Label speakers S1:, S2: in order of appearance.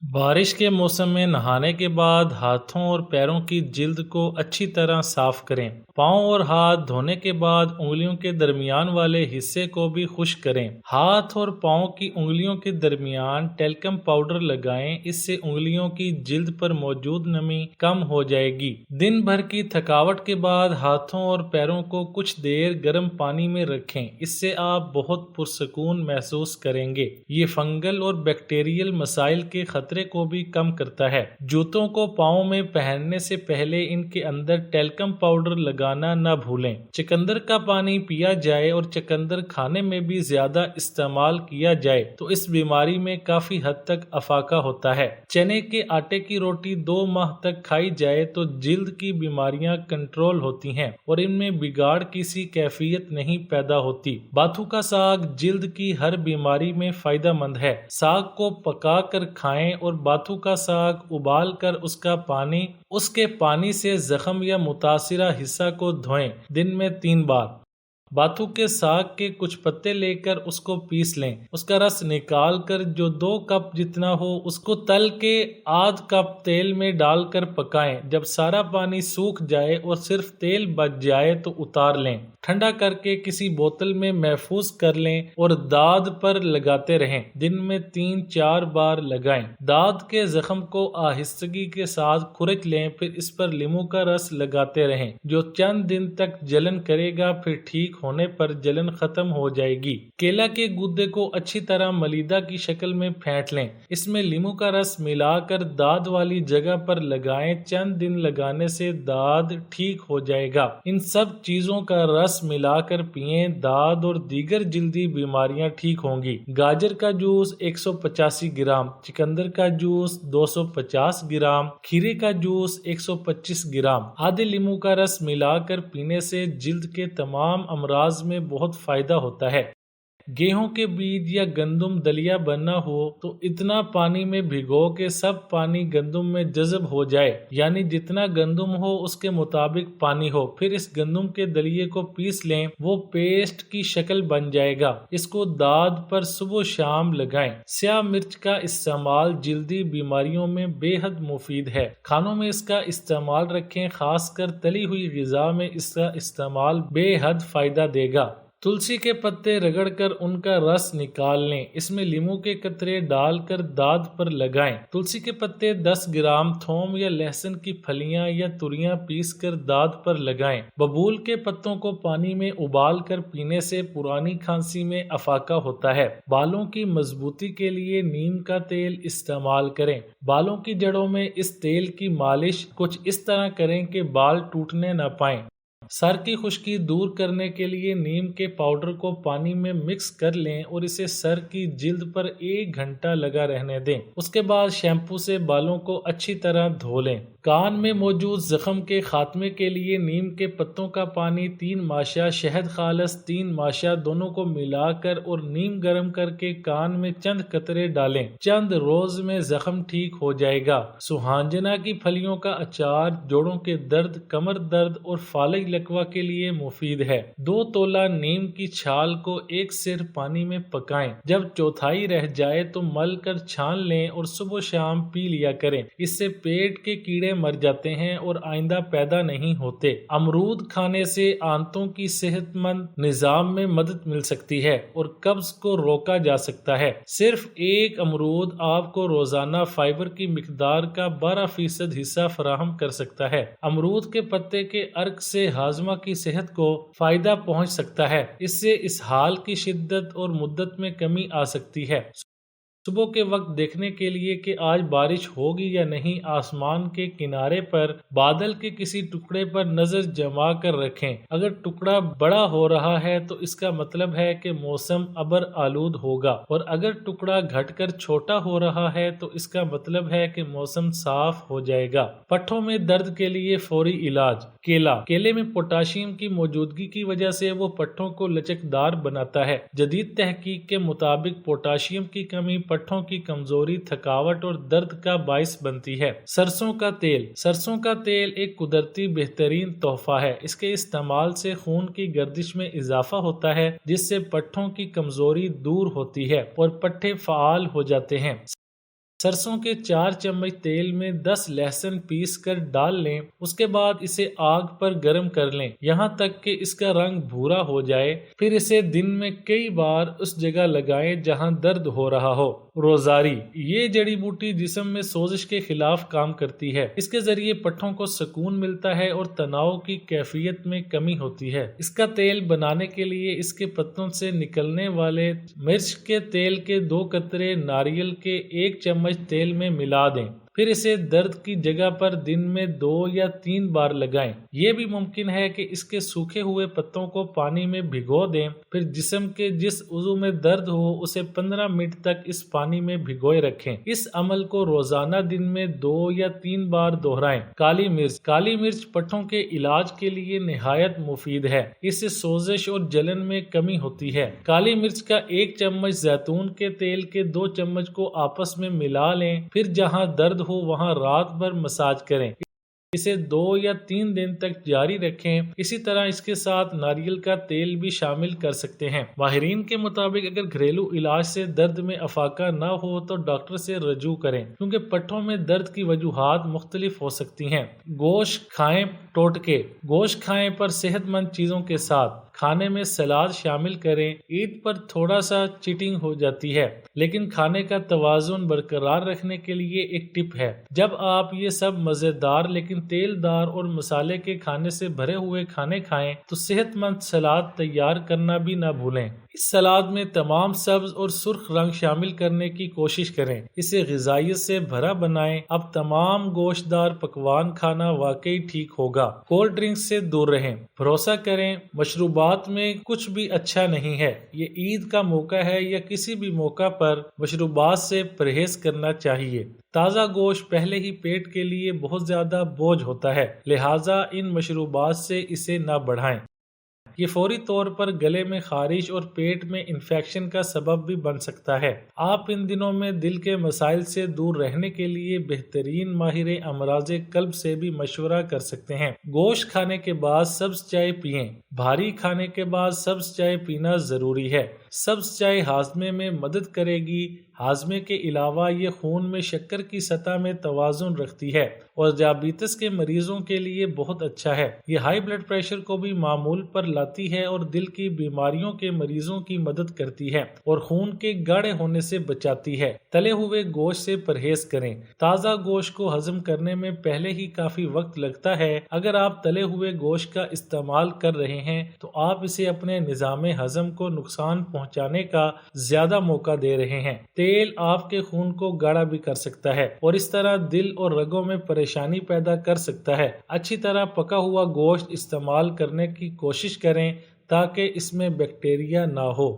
S1: बारिश के मौसम में नहाने के बाद हाथों और पैरों की जिल्द को अच्छी तरह साफ करें। पाँव और हाथ धोने के बाद उंगलियों के दरमियान वाले हिस्से को भी खुश्क करें। हाथ और पाँव की उंगलियों के दरमियान टेल्कम पाउडर लगाएं, इससे उंगलियों की जिल्द पर मौजूद नमी कम हो जाएगी। दिन भर की थकावट के बाद हाथों और पैरों को कुछ देर गर्म पानी में रखें, इससे आप बहुत पुरसकून महसूस करेंगे। ये फंगल और बैक्टीरियल मसाइल के खतरे को भी कम करता है। जूतों को पाँव में पहनने से पहले इनके अंदर टेल्कम पाउडर लगाना न भूलें। चुकंदर का पानी पिया जाए और चुकंदर खाने में भी ज्यादा इस्तेमाल किया जाए तो इस बीमारी में काफी हद तक अफाका होता है। चने के आटे की रोटी 2 माह तक खाई जाए तो जिल्द की बीमारियां कंट्रोल होती हैं और इनमें बिगाड़ किसी कैफियत नहीं पैदा होती। बाथू का साग जिल्द की हर बीमारी में फायदेमंद है। साग को पका कर खाएं और बाथू का साग उबाल कर उसके पानी से जख्म या मुतासिरा हिस्सा को धोएं। दिन में 3 बार। बाथू के साग के कुछ पत्ते लेकर उसको पीस लें। उसका रस निकाल कर जो 2 कप जितना हो उसको तल के आध कप तेल में डालकर पकाएं। जब सारा पानी सूख जाए और सिर्फ तेल बच जाए तो उतार लें। ठंडा करके किसी बोतल में महफूज कर लें और दाद पर लगाते रहें। दिन में 3-4 बार लगाएं। दाद के जख्म को आहिस्तगी के साथ खुरच लें, फिर इस पर नींबू का रस लगाते रहें जो चंद दिन तक जलन करेगा, फिर ठीक होने पर जलन खत्म हो जाएगी। केला के गूदे को अच्छी तरह मलीदा की शक्ल में फेंट लें। इसमें नींबू का रस मिलाकर दाद वाली जगह पर लगाएं। चंद दिन लगाने से दाद ठीक हो जाएगा। इन सब चीजों का रस मिलाकर पिएं, दाद और दीगर जिल्दी बीमारियां ठीक होंगी। गाजर का जूस 185 ग्राम, चुकंदर का जूस 250 ग्राम, खीरे का जूस 125 ग्राम, आधे नींबू का रस मिलाकर पीने से जिल्द के तमाम अमराज में बहुत फायदा होता है। गेहूं के बीज या गंदुम दलिया बनना हो तो इतना पानी में भिगो के सब पानी गंदुम में जज़ब हो जाए, यानी जितना गंदुम हो उसके मुताबिक पानी हो। फिर इस गंदुम के दलिये को पीस लें, वो पेस्ट की शक्ल बन जाएगा। इसको दाद पर सुबह शाम लगाएं। स्याह मिर्च का इस्तेमाल जिल्दी बीमारियों में बेहद मुफीद है। खानों में इसका इस्तेमाल रखें, खासकर तली हुई ग़िज़ा में इसका इस्तेमाल बेहद फायदा देगा। तुलसी के पत्ते रगड़कर उनका रस निकाल लें। इसमें नींबू के कतरे डालकर दाद पर लगाएं। तुलसी के पत्ते 10 ग्राम, थोम या लहसुन की फलियां या तुरियां पीसकर दाद पर लगाएं। बबूल के पत्तों को पानी में उबाल कर पीने से पुरानी खांसी में अफाका होता है। बालों की मजबूती के लिए नीम का तेल इस्तेमाल करें। बालों की जड़ों में इस तेल की मालिश कुछ इस तरह करें कि बाल टूटने न पाएं। सर की खुश्की दूर करने के लिए नीम के पाउडर को पानी में मिक्स कर लें और इसे सर की जिल्द पर 1 घंटा लगा रहने दें। उसके बाद शैम्पू से बालों को अच्छी तरह धो लें। कान में मौजूद जख्म के खात्मे के लिए नीम के पत्तों का पानी 3 माशा, शहद खालस 3 माशा दोनों को मिलाकर और नीम गर्म करके कान में चंद कतरे डालें। चंद रोज में जख्म ठीक हो जाएगा। सुहांजना की फलियों का अचार जोड़ों के दर्द, कमर दर्द और फालिज लकवा के लिए मुफीद है। 2 तोला नीम की छाल को 1 सिर पानी में पकाएं। जब चौथाई रह जाए तो मल कर छान लें और सुबह शाम पी लिया करें। इससे पेट के कीड़े मर जाते हैं और आइंदा पैदा नहीं होते। अमरूद खाने से आंतों की सेहतमंद निजाम में मदद मिल सकती है और कब्ज को रोका जा सकता है। सिर्फ 1 अमरूद आपको रोजाना फाइबर की मिकदार का 12% हिस्सा फराहम कर सकता है। अमरूद के पत्ते के अर्क से हाजमा की सेहत को फायदा पहुंच सकता है। इससे इसहाल की शिद्दत और मुद्दत में कमी आ सकती है। सुबह के वक्त देखने के लिए कि आज बारिश होगी या नहीं, आसमान के किनारे पर बादल के किसी टुकड़े पर नजर जमा कर रखें। अगर टुकड़ा बड़ा हो रहा है तो इसका मतलब है कि मौसम अबर आलूद होगा, और अगर टुकड़ा घटकर छोटा हो रहा है तो इसका मतलब है कि मौसम साफ हो जाएगा। पट्ठों में दर्द के लिए फौरी इलाज। केले में पोटाशियम की मौजूदगी की वजह से वो पट्ठों को लचकदार बनाता है। जदीद तहकीक के मुताबिक पोटाशियम की कमी पट्ठों की कमजोरी, थकावट और दर्द का बाइस बनती है। सरसों का तेल एक कुदरती बेहतरीन तोहफा है। इसके इस्तेमाल से खून की गर्दिश में इजाफा होता है, जिससे पट्ठों की कमजोरी दूर होती है और पट्ठे फाल हो जाते हैं। सरसों के 4 चम्मच तेल में 10 लहसुन पीस कर डाल लें। उसके बाद इसे आग पर गर्म कर लें यहाँ तक कि इसका रंग भूरा हो जाए। फिर इसे दिन में कई बार उस जगह लगाएं जहां दर्द हो रहा हो। रोजारी, ये जड़ी बूटी जिस्म में सोजिश के खिलाफ काम करती है। इसके जरिए पट्ठों को सुकून मिलता है और तनाव की कैफियत में कमी होती है। इसका तेल बनाने के लिए इसके पत्तों से निकलने वाले मिर्च के तेल के 2 कतरे नारियल के 1 चम्मच तेल में मिला दें। फिर इसे दर्द की जगह पर दिन में 2 या 3 बार लगाएं। ये भी मुमकिन है कि इसके सूखे हुए पत्तों को पानी में भिगो दें। फिर जिस्म के जिस उज़ू में दर्द हो उसे 15 मिनट तक इस पानी में भिगोए रखें। इस अमल को रोजाना दिन में 2 या 3 बार दोहराएं। काली मिर्च पट्ठों के इलाज के लिए निहायत मुफीद है। इससे सोजिश और जलन में कमी होती है। काली मिर्च का 1 चम्मच जैतून के तेल के 2 चम्मच को आपस में मिला लें। फिर जहां दर्द हो वहां रात भर मसाज करें। इसे 2 या 3 दिन तक जारी रखें। इसी तरह इसके साथ नारियल का तेल भी शामिल कर सकते हैं। माहिरीन के मुताबिक अगर घरेलू इलाज से दर्द में अफाका न हो तो डॉक्टर से रजू करें, क्योंकि पट्ठों में दर्द की वजूहात मुख्तलिफ हो सकती हैं। गोश्त खाएं टोटके, गोश्त खाएं पर सेहतमंद चीजों के साथ। खाने में सलाद शामिल करें। ईद पर थोड़ा सा चीटिंग हो जाती है, लेकिन खाने का तवाजुन बरकरार रखने के लिए एक टिप है। जब आप ये सब मजेदार लेकिन तेलदार और मसाले के खाने से भरे हुए खाने खाएं तो सेहतमंद सलाद तैयार करना भी ना भूलें। इस सलाद में तमाम सब्ज और सुर्ख रंग शामिल करने की कोशिश करें। इसे ग़िज़ाइयत से भरा बनाएं। अब तमाम गोश्तदार पकवान खाना वाकई ठीक होगा। कोल्ड ड्रिंक्स से दूर रहें। भरोसा करें, मशरूबात में कुछ भी अच्छा नहीं है। ये ईद का मौका है या किसी भी मौका पर मशरूबात से परहेज करना चाहिए। ताज़ा गोश्त पहले ही पेट के लिए बहुत ज़्यादा बोझ होता है, लिहाजा इन मशरूबात से इसे ना बढ़ाएं। ये फौरी तौर पर गले में खारिश और पेट में इन्फेक्शन का सबब भी बन सकता है। आप इन दिनों में दिल के मसाइल से दूर रहने के लिए बेहतरीन माहिर अमराज कल्ब से भी मशवरा कर सकते हैं। गोश्त खाने के बाद सब्ज चाय पिएं। भारी खाने के बाद सब्ज चाय पीना जरूरी है। सब्ज चाय हाजमे में मदद करेगी। हाजमे के अलावा ये खून में शक्कर की सतह में तवाजुन रखती है और डायबिटीज के मरीजों के लिए बहुत अच्छा है। ये हाई ब्लड प्रेशर को भी मामूल पर लाती है और दिल की बीमारियों के मरीजों की मदद करती है और खून के गाढ़े होने से बचाती है। तले हुए गोश्त से परहेज करें। ताज़ा गोश्त को हजम करने में पहले ही काफी वक्त लगता है। अगर आप तले हुए गोश्त का इस्तेमाल कर रहे हैं तो आप इसे अपने निज़ाम हजम को नुकसान पहुंचाने का ज्यादा मौका दे रहे हैं। तेल आपके खून को गाढ़ा भी कर सकता है और इस तरह दिल और रगों में परेशानी पैदा कर सकता है। अच्छी तरह पका हुआ गोश्त इस्तेमाल करने की कोशिश करें ताकि इसमें बैक्टीरिया ना हो।